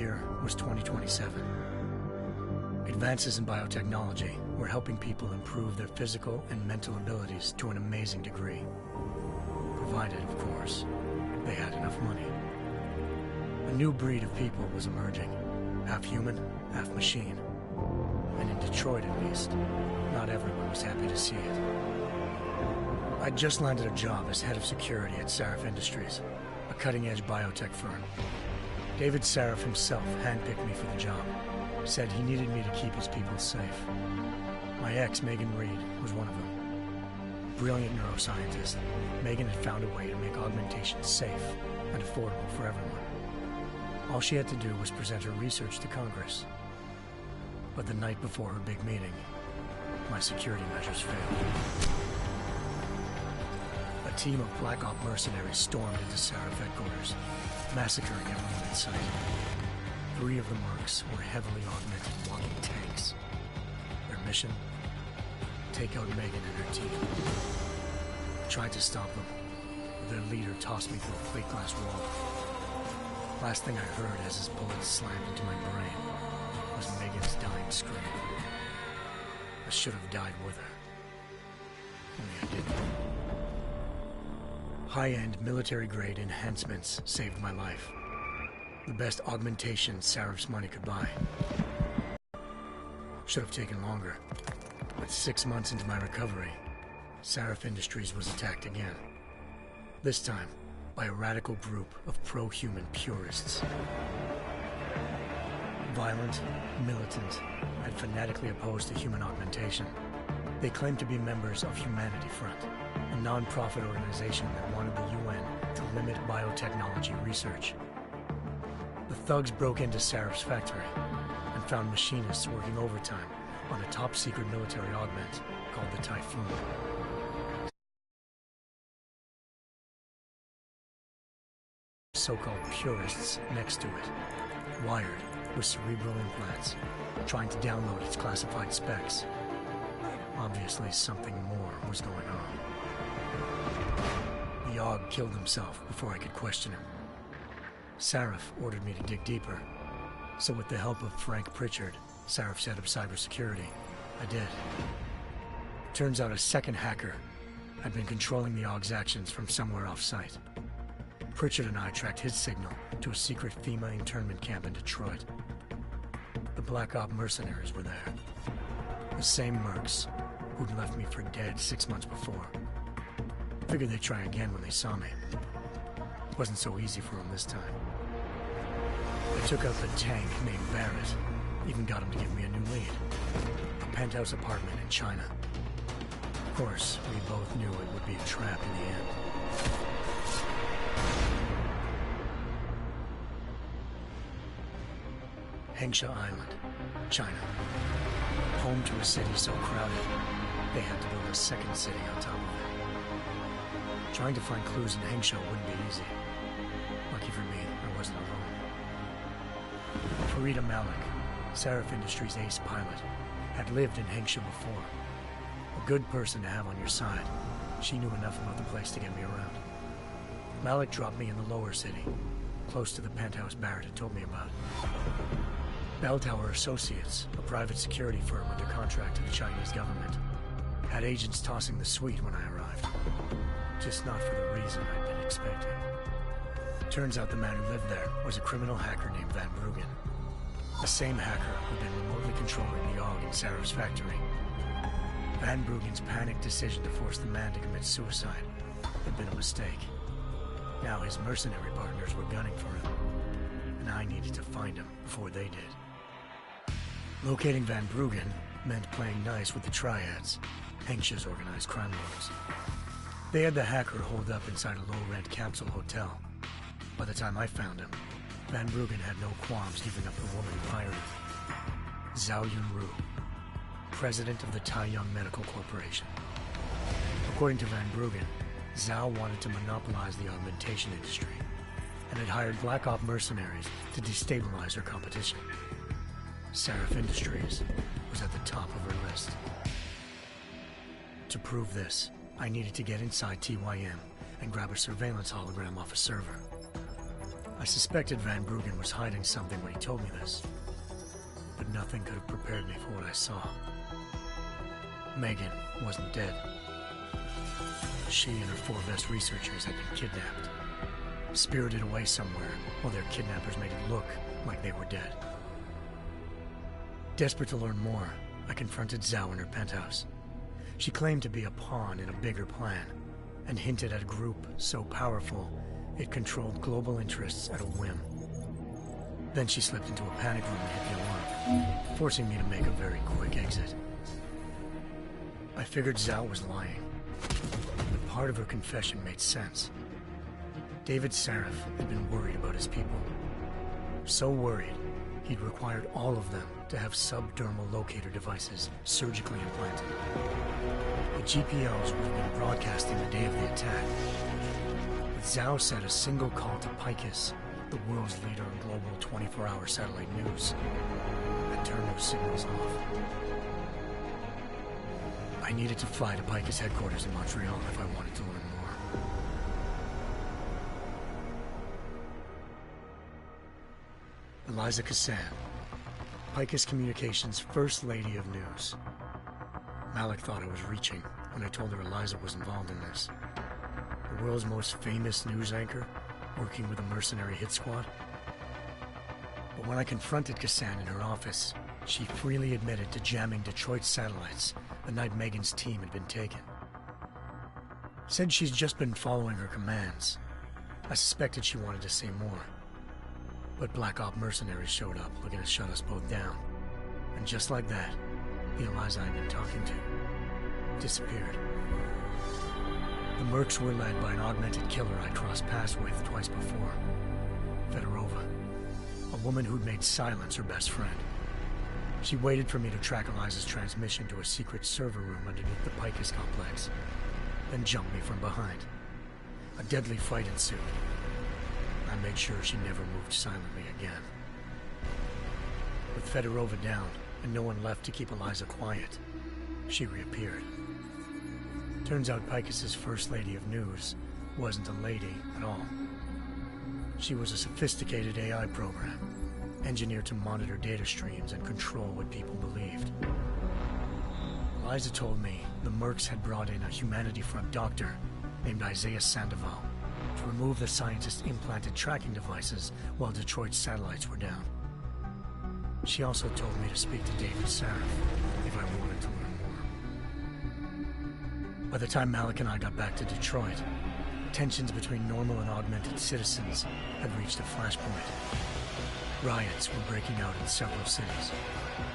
year was 2027. Advances in biotechnology were helping people improve their physical and mental abilities to an amazing degree. Provided, of course, they had enough money. A new breed of people was emerging, half human, half machine. And in Detroit, at least, not everyone was happy to see it. I'd just landed a job as head of security at Sarif Industries, a cutting-edge biotech firm. David Sarif himself handpicked me for the job, said he needed me to keep his people safe. My ex, Megan Reed, was one of them. Brilliant neuroscientist, Megan had found a way to make augmentation safe and affordable for everyone. All she had to do was present her research to Congress. But the night before her big meeting, my security measures failed. A team of Black Op mercenaries stormed into Sarif headquarters, massacring everyone in sight. 3 of the mercs were heavily augmented walking tanks. Their mission? Take out Megan and her team. I tried to stop them, but their leader tossed me through a plate glass wall. Last thing I heard as his bullets slammed into my brain was Megan's dying scream. I should have died with her. Only I didn't. High-end military-grade enhancements saved my life. The best augmentation Sarif's money could buy. Should have taken longer. But 6 months into my recovery, Sarif Industries was attacked again. This time, by a radical group of pro-human purists. Violent, militant, and fanatically opposed to human augmentation. They claimed to be members of Humanity Front, a non-profit organization that wanted the UN to limit biotechnology research. The thugs broke into Sarif's factory and found machinists working overtime on a top-secret military augment called the Typhoon. So-called purists next to it, wired with cerebral implants, trying to download its classified specs. Obviously, something more was going on. The AUG killed himself before I could question him. Sarif ordered me to dig deeper, so with the help of Frank Pritchard, Sarif's head of cybersecurity, I did. Turns out a second hacker had been controlling the AUG's actions from somewhere off-site. Pritchard and I tracked his signal to a secret FEMA internment camp in Detroit. The Black Op mercenaries were there. The same mercs who'd left me for dead 6 months before. Figured they'd try again when they saw me. Wasn't so easy for them this time. I took out the tank named Barrett. Even got him to give me a new lead. A penthouse apartment in China. Of course, we both knew it would be a trap in the end. Hengsha Island, China. Home to a city so crowded, they had to build a second city on top of it. Trying to find clues in Hengsha wouldn't be easy. Lucky for me, I wasn't alone. Farida Malik, Sarif Industries' ace pilot, had lived in Hengsha before. A good person to have on your side. She knew enough about the place to get me around. Malik dropped me in the lower city, close to the penthouse Barrett had told me about. Bell Tower Associates, a private security firm under contract to the Chinese government, had agents tossing the suite when I arrived. Just not for the reason I'd been expecting. Turns out the man who lived there was a criminal hacker named Van Bruggen. The same hacker who'd been remotely controlling the AUG in Sarif's factory. Van Bruggen's panicked decision to force the man to commit suicide had been a mistake. Now his mercenary partners were gunning for him, and I needed to find him before they did. Locating Van Bruggen meant playing nice with the Triads, Hengsha's organized crime lords. They had the hacker holed up inside a low-rent capsule hotel. By the time I found him, Van Bruggen had no qualms giving up the woman who hired him. Zhao Yunru, president of the Taiyang Medical Corporation. According to Van Bruggen, Zhao wanted to monopolize the augmentation industry and had hired Black Op mercenaries to destabilize her competition. Sarif Industries was at the top of her list. To prove this, I needed to get inside TYM and grab a surveillance hologram off a server. I suspected Van Bruggen was hiding something when he told me this, but nothing could have prepared me for what I saw. Megan wasn't dead. She and her 4 best researchers had been kidnapped, spirited away somewhere while their kidnappers made it look like they were dead. Desperate to learn more, I confronted Zhao in her penthouse. She claimed to be a pawn in a bigger plan, and hinted at a group so powerful it controlled global interests at a whim. Then she slipped into a panic room and hit the alarm, forcing me to make a very quick exit. I figured Zhao was lying, but part of her confession made sense. David Sarif had been worried about his people. So worried, he'd required all of them to have subdermal locator devices surgically implanted. The GPLs would have been broadcasting the day of the attack. But Zhao said a single call to Picus, the world's leader in global 24-hour satellite news, had turned those signals off. I needed to fly to Picus headquarters in Montreal if I wanted to learn more. Eliza Cassan, Picus Communications' First Lady of News. Malik thought I was reaching when I told her Eliza was involved in this. The world's most famous news anchor, working with a mercenary hit squad. But when I confronted Cassan in her office, she freely admitted to jamming Detroit's satellites the night Megan's team had been taken. Said she's just been following her commands. I suspected she wanted to say more. But Black Op mercenaries showed up looking to shut us both down. And just like that, the Eliza I'd been talking to disappeared. The Mercs were led by an augmented killer I crossed paths with twice before, Fedorova, a woman who'd made silence her best friend. She waited for me to track Eliza's transmission to a secret server room underneath the Picus complex, then jumped me from behind. A deadly fight ensued. I made sure she never moved silently again. With Fedorova down and no one left to keep Eliza quiet, she reappeared. Turns out Picus's First Lady of News wasn't a lady at all. She was a sophisticated AI program, engineered to monitor data streams and control what people believed. Eliza told me the Mercs had brought in a Humanity Front doctor named Isaiah Sandoval to remove the scientist's implanted tracking devices while Detroit's satellites were down. She also told me to speak to David Sarif if I wanted to learn more. By the time Malik and I got back to Detroit, tensions between normal and augmented citizens had reached a flashpoint. Riots were breaking out in several cities.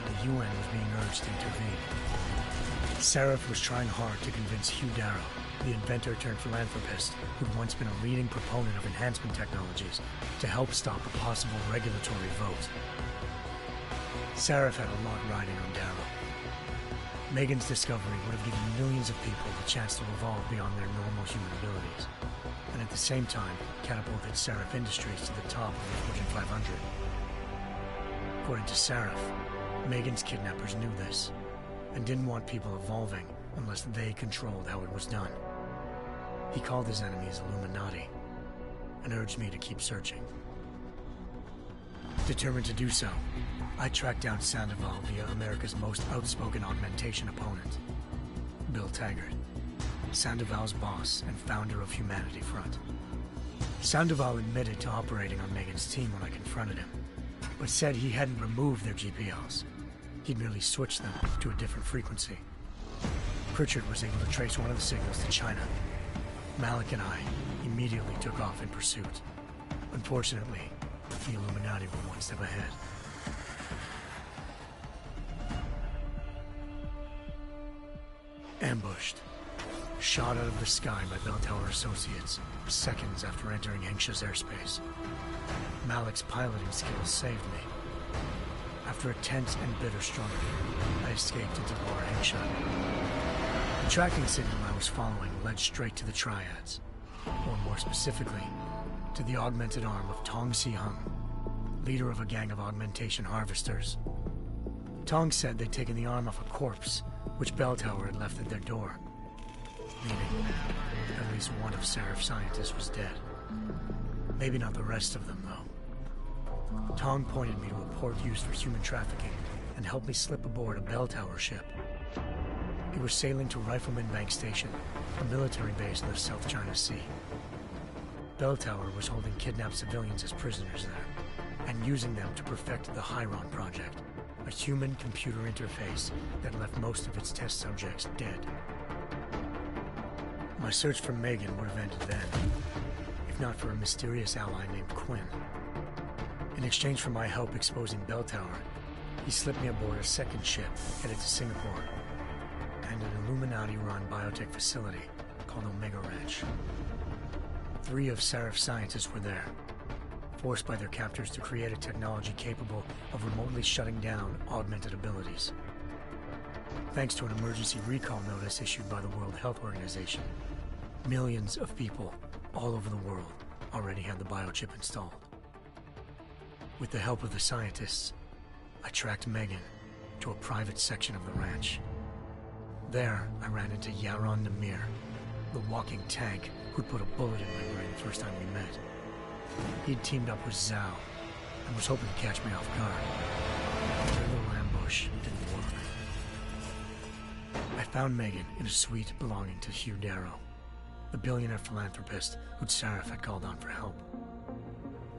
The UN was being urged to intervene. Sarif was trying hard to convince Hugh Darrow, the inventor turned philanthropist who'd once been a leading proponent of enhancement technologies, to help stop a possible regulatory vote. Sarif had a lot riding on Darrow. Megan's discovery would have given millions of people the chance to evolve beyond their normal human abilities, and at the same time catapulted Sarif Industries to the top of the Fortune 500. According to Sarif, Megan's kidnappers knew this, and didn't want people evolving unless they controlled how it was done. He called his enemies Illuminati, and urged me to keep searching. Determined to do so, I tracked down Sandoval via America's most outspoken augmentation opponent, Bill Taggart, Sandoval's boss and founder of Humanity Front. Sandoval admitted to operating on Megan's team when I confronted him, but said he hadn't removed their GPLs. He'd merely switched them to a different frequency. Pritchard was able to trace one of the signals to China. Malik and I immediately took off in pursuit. Unfortunately, the Illuminati were one step ahead. Ambushed. Shot out of the sky by Bell Tower Associates, seconds after entering Hengsha's airspace. Malik's piloting skills saved me. After a tense and bitter struggle, I escaped into Lower Hengsha. The tracking signal I was following led straight to the Triads, or more specifically, to the augmented arm of Tong Si-hung, leader of a gang of augmentation harvesters. Tong said they'd taken the arm off a corpse, which Bell Tower had left at their door, meaning at least one of Sarif's scientists was dead. Maybe not the rest of them, though. Tong pointed me to a port used for human trafficking and helped me slip aboard a bell tower ship. It was sailing to Rifleman Bank Station, a military base in the South China Sea. Bell Tower was holding kidnapped civilians as prisoners there, and using them to perfect the Hyron Project, a human-computer interface that left most of its test subjects dead. My search for Megan would have ended then, if not for a mysterious ally named Quinn. In exchange for my help exposing Bell Tower, he slipped me aboard a second ship headed to Singapore and an Illuminati-run biotech facility called Omega Ranch. 3 of Serif's scientists were there, forced by their captors to create a technology capable of remotely shutting down augmented abilities. Thanks to an emergency recall notice issued by the World Health Organization, millions of people all over the world already had the biochip installed. With the help of the scientists, I tracked Megan to a private section of the ranch. There, I ran into Yaron Namir, the walking tank who'd put a bullet in my brain the first time we met. He'd teamed up with Zhao and was hoping to catch me off guard. Their little ambush didn't work. I found Megan in a suite belonging to Hugh Darrow, the billionaire philanthropist who'd Serif had called on for help.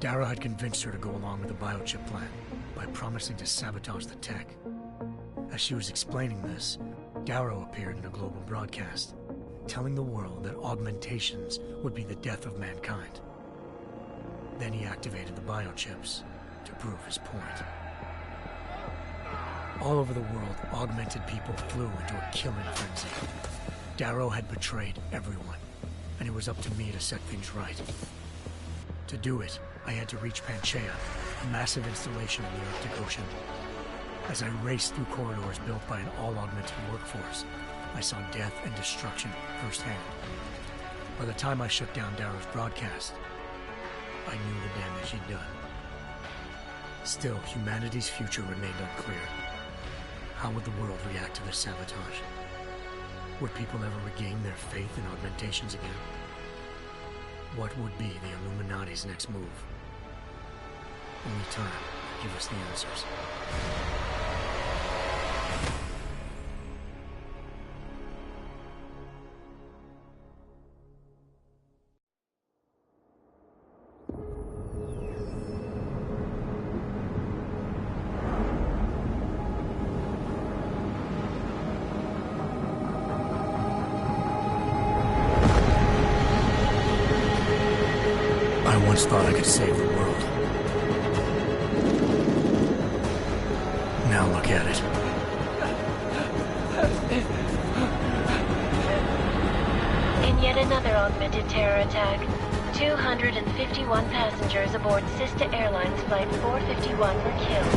Darrow had convinced her to go along with the biochip plan by promising to sabotage the tech. As she was explaining this, Darrow appeared in a global broadcast, telling the world that augmentations would be the death of mankind. Then he activated the biochips to prove his point. All over the world, augmented people flew into a killing frenzy. Darrow had betrayed everyone, and it was up to me to set things right. To do it, I had to reach Panchaea, a massive installation in the Arctic Ocean. As I raced through corridors built by an all-augmented workforce, I saw death and destruction firsthand. By the time I shut down Darrow's broadcast, I knew the damage he'd done. Still, humanity's future remained unclear. How would the world react to this sabotage? Would people ever regain their faith in augmentations again? What would be the Illuminati's next move? Only time could give us the answers. I once thought I could save the world. Now look at it. In yet another augmented terror attack, 251 passengers aboard Sister Airlines Flight 451 were killed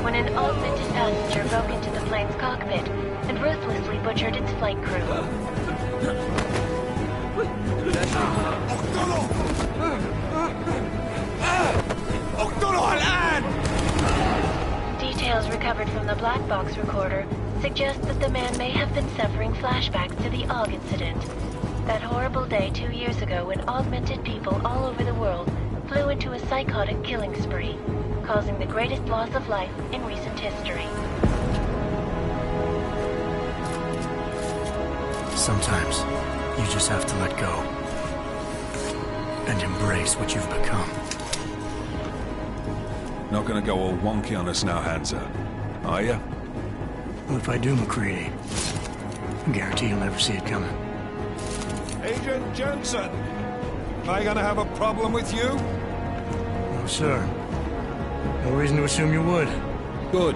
when an augmented passenger broke into the plane's cockpit and ruthlessly butchered its flight crew. Details recovered from the black box recorder suggest that the man may have been suffering flashbacks to the AUG incident. That horrible day 2 years ago when augmented people all over the world flew into a psychotic killing spree, causing the greatest loss of life in recent history. Sometimes, you just have to let go and embrace what you've become. Not gonna go all wonky on us now, Hansa, are ya? Well, if I do, McCready, I guarantee you'll never see it coming. Agent Jensen, am I gonna have a problem with you? No, sir. No reason to assume you would. Good,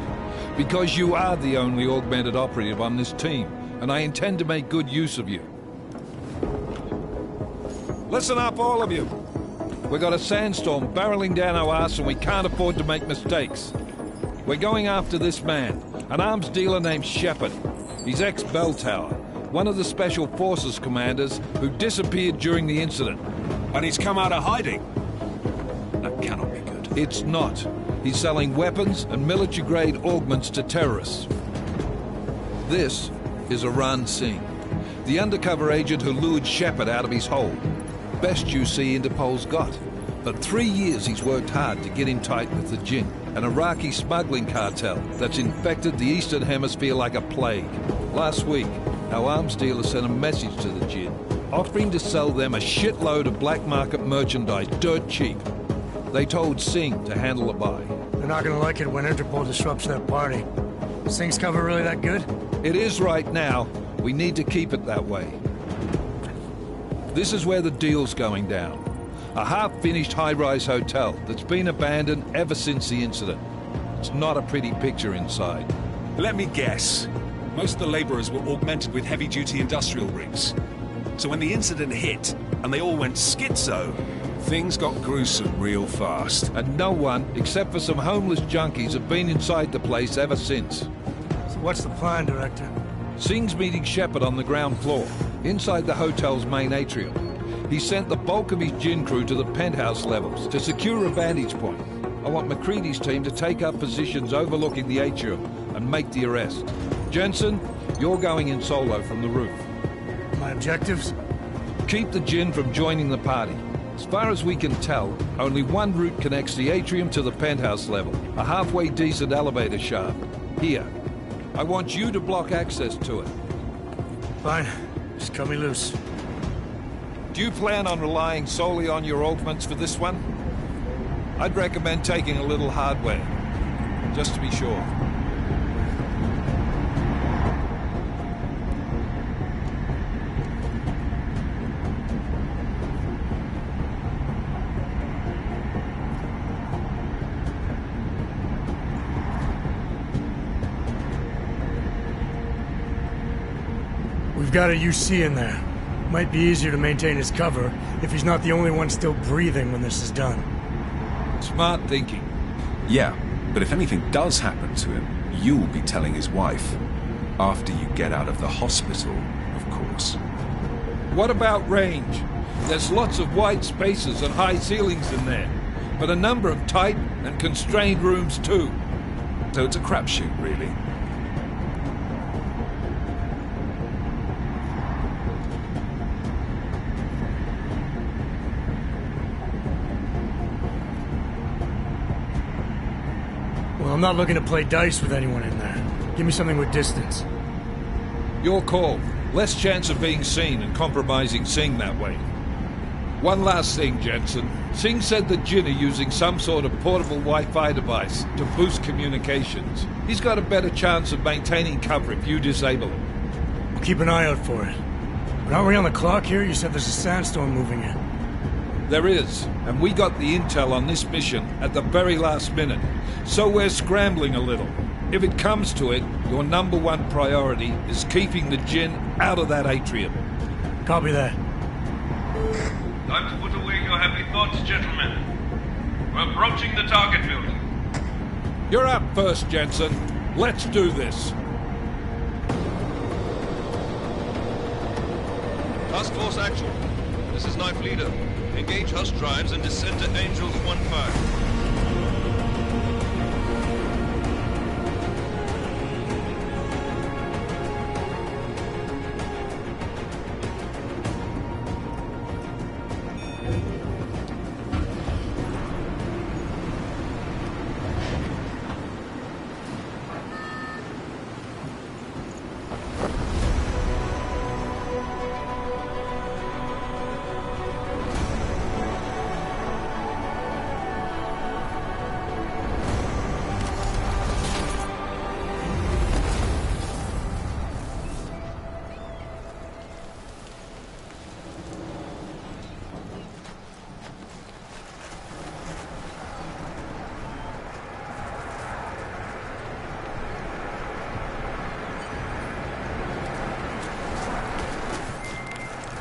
because you are the only augmented operative on this team, and I intend to make good use of you. Listen up, all of you. We got a sandstorm barreling down our arse and we can't afford to make mistakes. We're going after this man, an arms dealer named Shepard. He's ex-Bell Tower, one of the Special Forces commanders who disappeared during the incident. And he's come out of hiding? That cannot be good. It's not. He's selling weapons and military-grade augments to terrorists. This is Iran Singh, the undercover agent who lured Shepard out of his hole. Best you see Interpol's got. For 3 years he's worked hard to get in tight with the Jinn, an Iraqi smuggling cartel that's infected the Eastern Hemisphere like a plague. Last week, our arms dealer sent a message to the Jinn, offering to sell them a shitload of black market merchandise dirt cheap. They told Singh to handle the buy. They're not gonna like it when Interpol disrupts their party. Singh's cover really that good? It is right now. We need to keep it that way. This is where the deal's going down. A half-finished high-rise hotel that's been abandoned ever since the incident. It's not a pretty picture inside. Let me guess. Most of the laborers were augmented with heavy-duty industrial rigs. So when the incident hit, and they all went schizo, things got gruesome real fast. And no one, except for some homeless junkies, have been inside the place ever since. So what's the plan, Director? Singh's meeting Shepard on the ground floor, inside the hotel's main atrium. He sent the bulk of his Jinn crew to the penthouse levels to secure a vantage point. I want McCready's team to take up positions overlooking the atrium and make the arrest. Jensen, you're going in solo from the roof. My objectives? Keep the Jinn from joining the party. As far as we can tell, only one route connects the atrium to the penthouse level, a halfway decent elevator shaft. Here. I want you to block access to it. Fine. Just cut me loose. Do you plan on relying solely on your augments for this one? I'd recommend taking a little hardware, just to be sure. We've got a UC in there. Might be easier to maintain his cover if he's not the only one still breathing when this is done. Smart thinking. Yeah, but if anything does happen to him, you'll be telling his wife. After you get out of the hospital, of course. What about range? There's lots of wide spaces and high ceilings in there, but a number of tight and constrained rooms too. So it's a crapshoot, really. Well, I'm not looking to play dice with anyone in there. Give me something with distance. Your call. Less chance of being seen and compromising Singh that way. One last thing, Jensen. Singh said the Jinn are using some sort of portable Wi-Fi device to boost communications. He's got a better chance of maintaining cover if you disable it. We'll keep an eye out for it. But aren't we on the clock here? You said there's a sandstorm moving in. There is, and we got the intel on this mission at the very last minute, so we're scrambling a little. If it comes to it, your number one priority is keeping the Jinn out of that atrium. Copy that. Time to put away your heavy thoughts, gentlemen. We're approaching the target building. You're up first, Jensen. Let's do this. Task Force action. This is Knife Leader. Engage Hush drives and descend to Angels 1-5.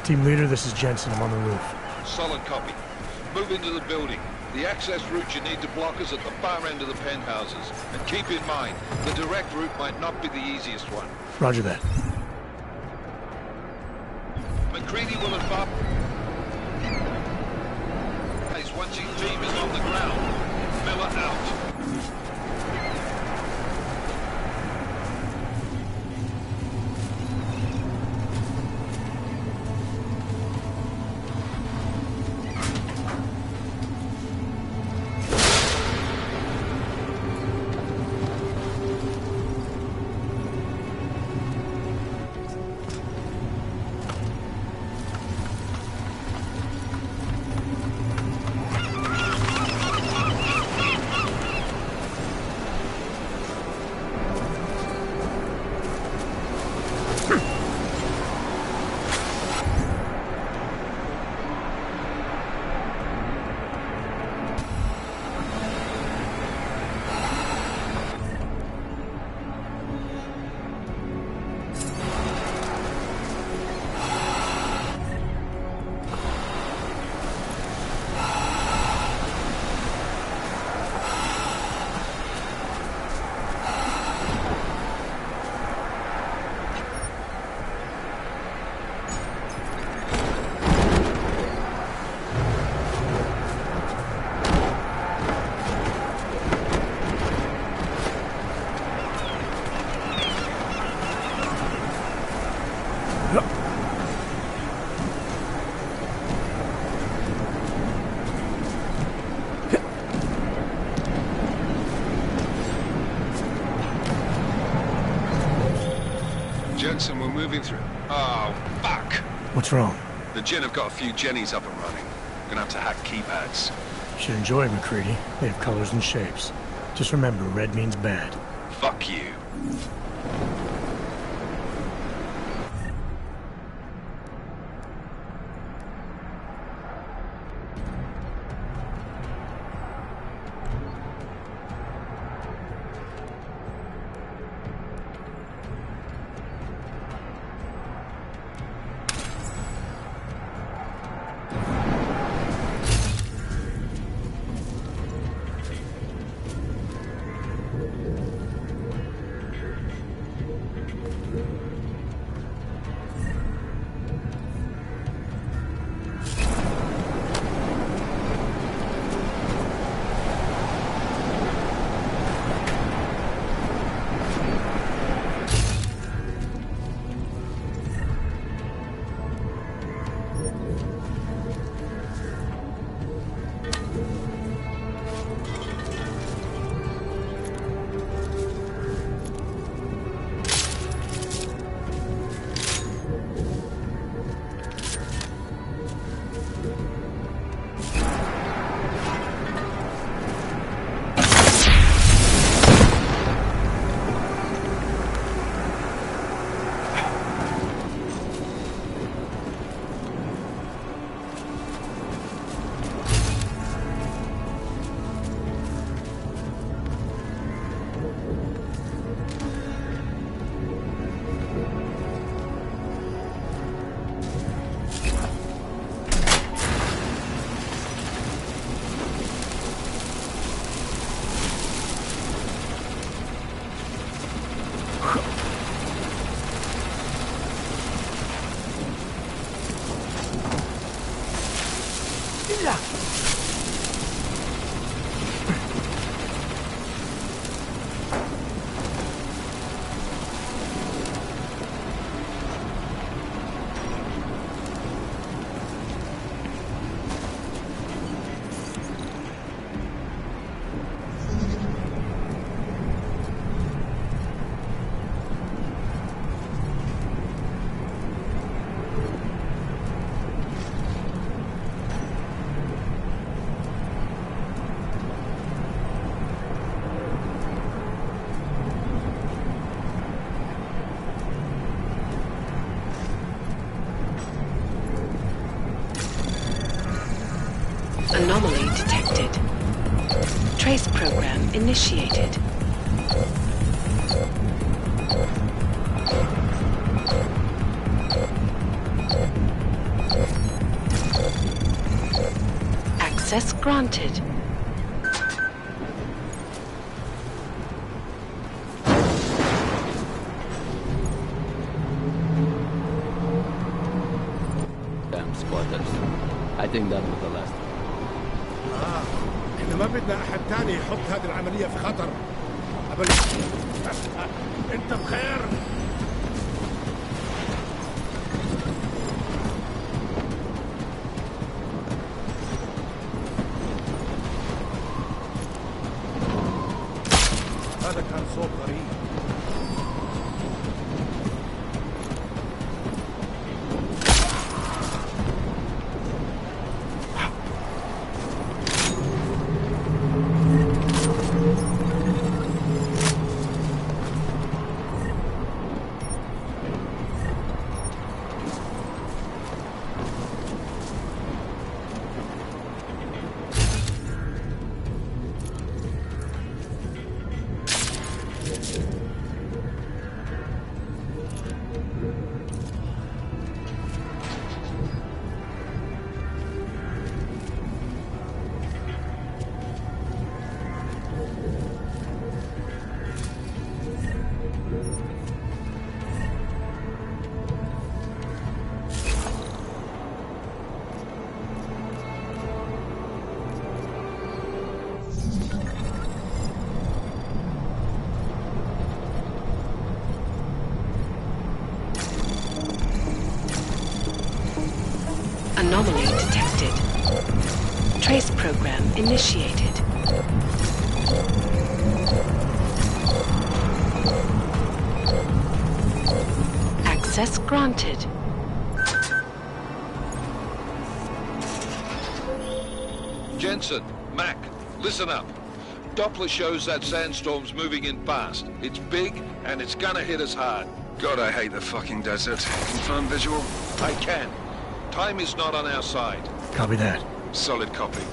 Team leader, this is Jensen. I'm on the roof. Solid copy. Move into the building. The access route you need to block is at the far end of the penthouses. And keep in mind, the direct route might not be the easiest one. Roger that. McCready will advance once his team is on the ground. Miller out. Jensen, we're moving through. Oh, fuck! What's wrong? The Gin have got a few Jennies up and running. Gonna have to hack keypads. You should enjoy McCready. They have colors and shapes. Just remember, red means bad. Fuck you. Anomaly detected. Trace program initiated. Access granted. Damn squatters. I think that was the last one. احنا ما بدنا احد تاني يحط هذه العملية في خطر. قبل انت بخير؟ هذا كان صوت غريب. Anomaly detected. Trace program initiated. Access granted. Jensen, Mac, listen up. Doppler shows that sandstorm's moving in fast. It's big, and it's gonna hit us hard. God, I hate the fucking desert. Confirm visual? I can. Time is not on our side. Copy that. Solid copy.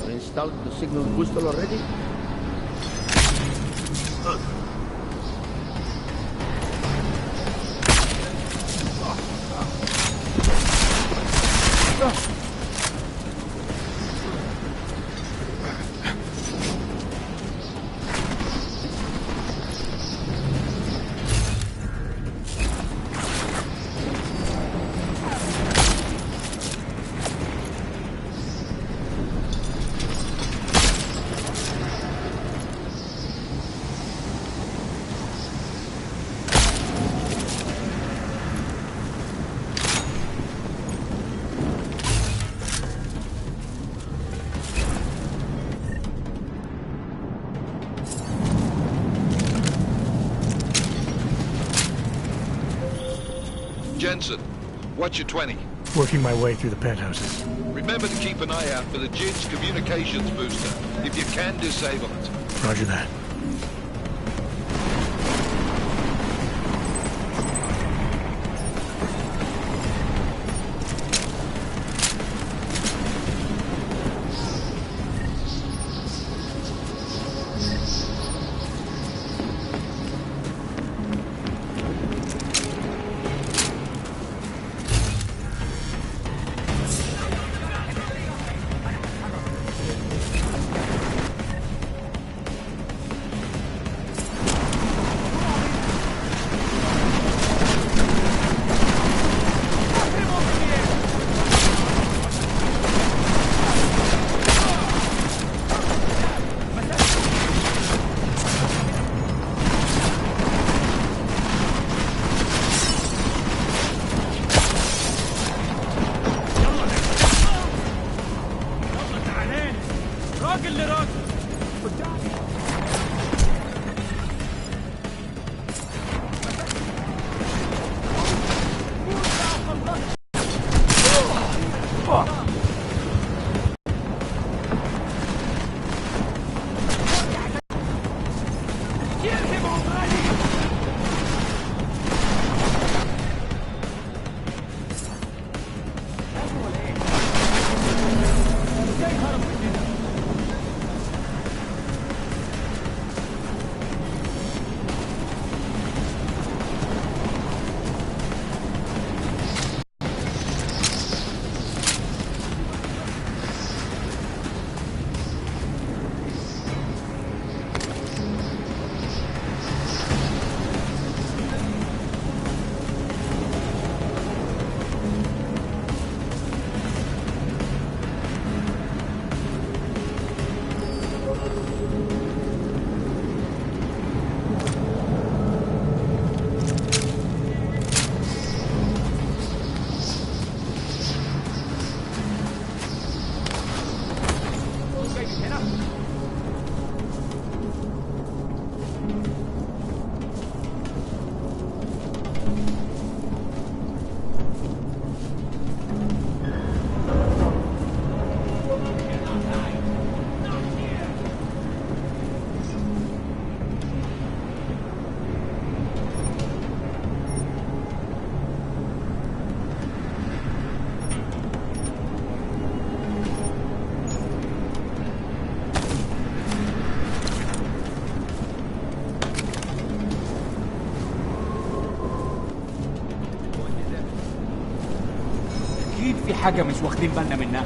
Installed the signal booster already? Jensen, what's your 20? Working my way through the penthouses. Remember to keep an eye out for the JID's communications booster. If you can, disable it. Roger that. في حاجة مش واخدين بالنا منها.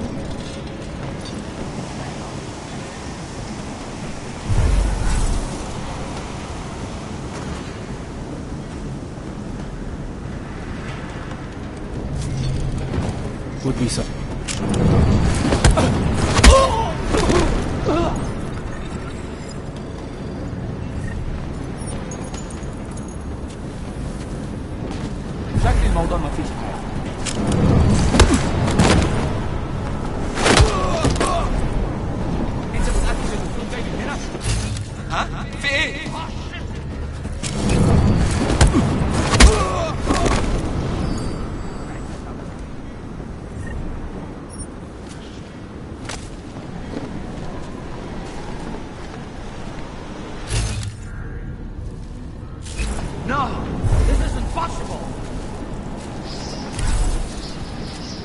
Would be so. شكل الموضوع ما فيش حاجة. ها؟ في ايه؟ No! This isn't possible!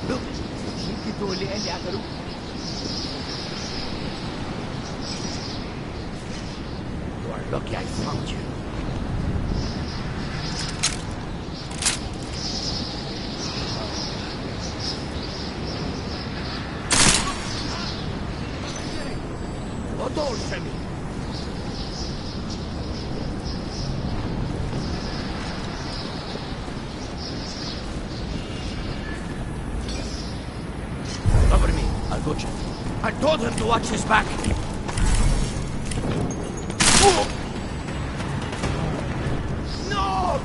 Look! يمكن تقول لي اني قتلوه. You are lucky I found you. Adolfemi! Cover me, I'll go check. I told him to watch his back. No!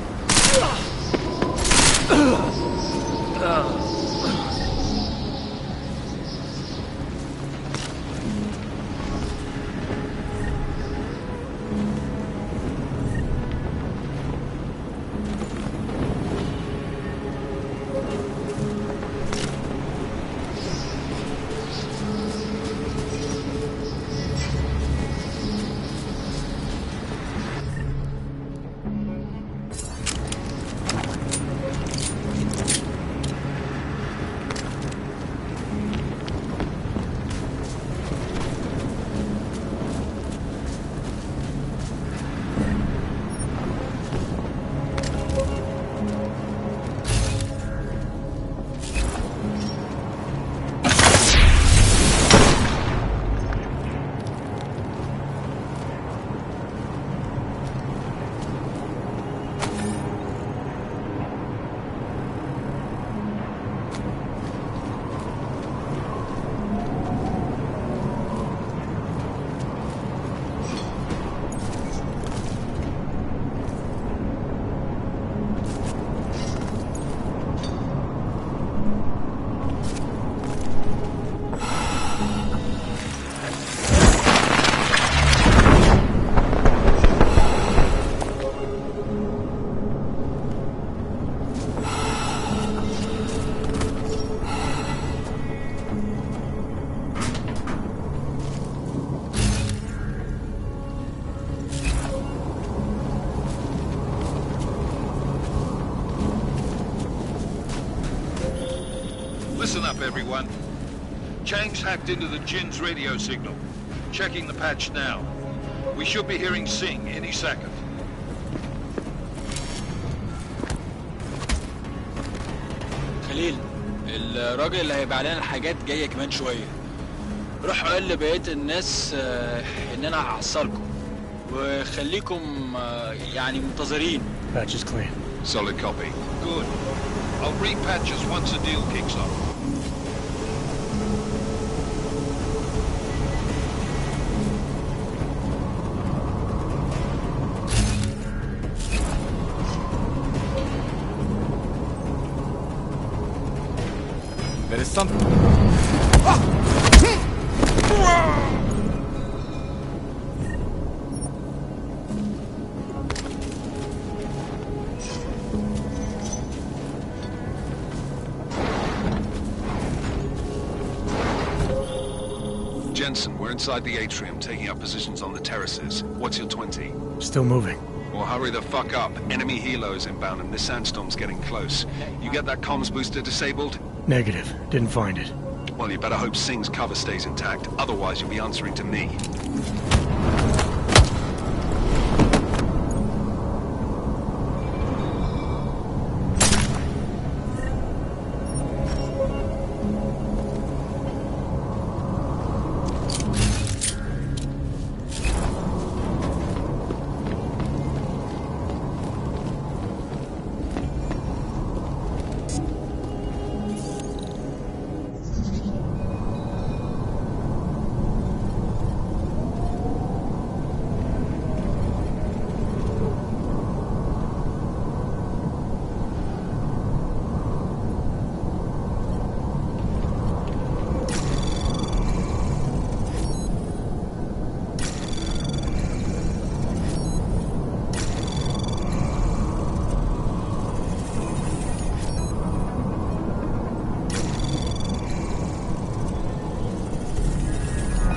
everyone. Chang's hacked into the Jin's radio signal. Checking the patch now. We should be hearing Singh any second. خليل الراجل اللي هيبقى لنا الحاجات جايه كمان شويه. روح قول لبقيه الناس ان انا هحصلكم وخليكم يعني منتظرين. Patch is clean. Solid copy. Good. I'll repatch us once the deal kicks off. There is something. Jensen, we're inside the atrium, taking up positions on the terraces. What's your 20? Still moving. Well, hurry the fuck up. Enemy helo is inbound and this sandstorm's getting close. You get that comms booster disabled? Negative. Didn't find it. Well, you better hope Singh's cover stays intact. Otherwise, you'll be answering to me.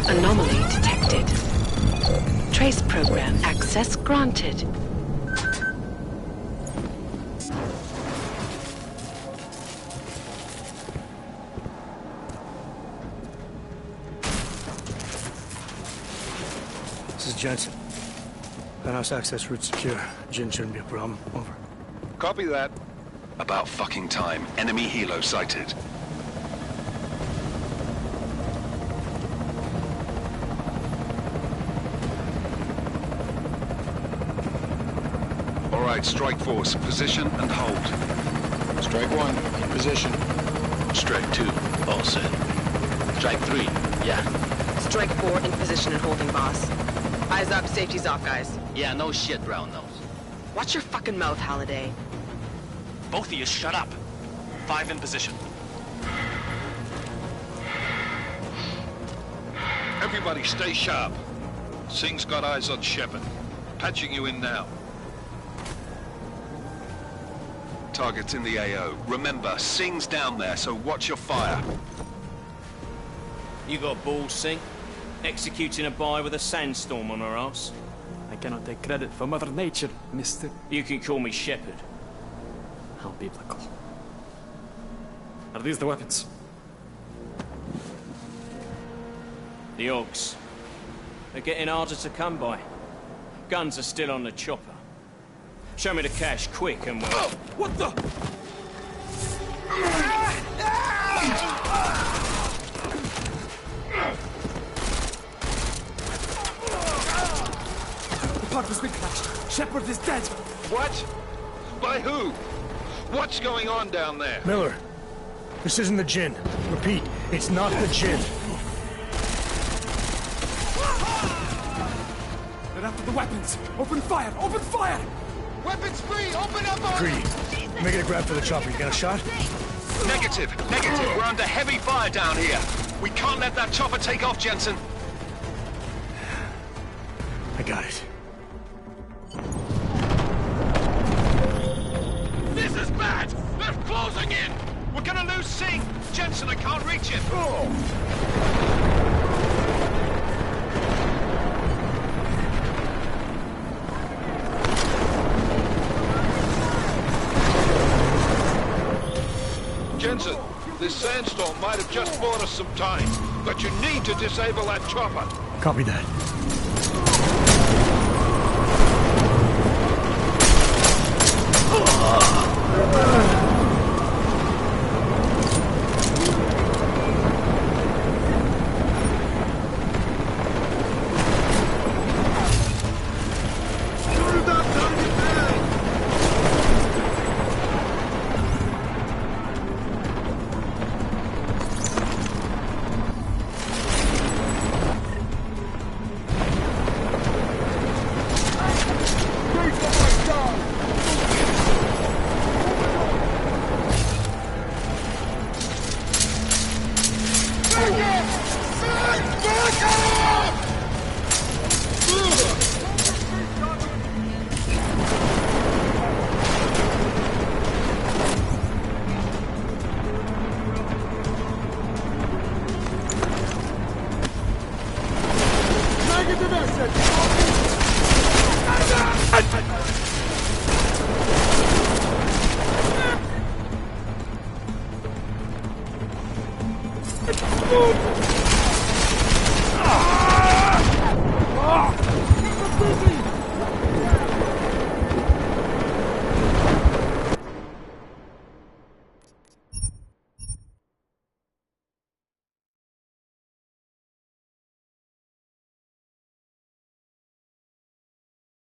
Anomaly detected. Trace program access granted. This is Jensen. Penthouse access route secure. Jin shouldn't be a problem. Over. Copy that. About fucking time. Enemy helo sighted. All right, strike force. Position and hold. Strike 1 in position. Strike 2, all set. Strike 3, yeah. Strike 4 in position and holding, boss. Eyes up, safety's off, guys. Yeah, no shit, brown nose. Watch your fucking mouth, Halliday. Both of you, shut up. 5 in position. Everybody stay sharp. Singh's got eyes on Shepard. Patching you in now. Target's in the AO. Remember, Singh's down there, so watch your fire. You got balls, Singh? Executing a buy with a sandstorm on her ass? I cannot take credit for Mother Nature, mister. You can call me Shepard. How biblical. Are these the weapons? The Augs. They're getting harder to come by. Guns are still on the chopper. Show me the cash, quick, and we'll... Oh, what the? The part was clashed. Shepard is dead. What? By who? What's going on down there? Miller, this isn't the Jinn. Repeat, it's not the Jinn. They're after the weapons. Open fire! Open fire! Weapons free! Open up! Greedy. Make it a grab for the chopper. You got a shot? Negative. We're under heavy fire down here. We can't let that chopper take off, Jensen. I got it. This is bad! They're closing in! We're gonna lose Singh! Jensen, I can't reach him! Jensen, This sandstorm might have just bought us some time, but you need to disable that chopper. Copy that. Move!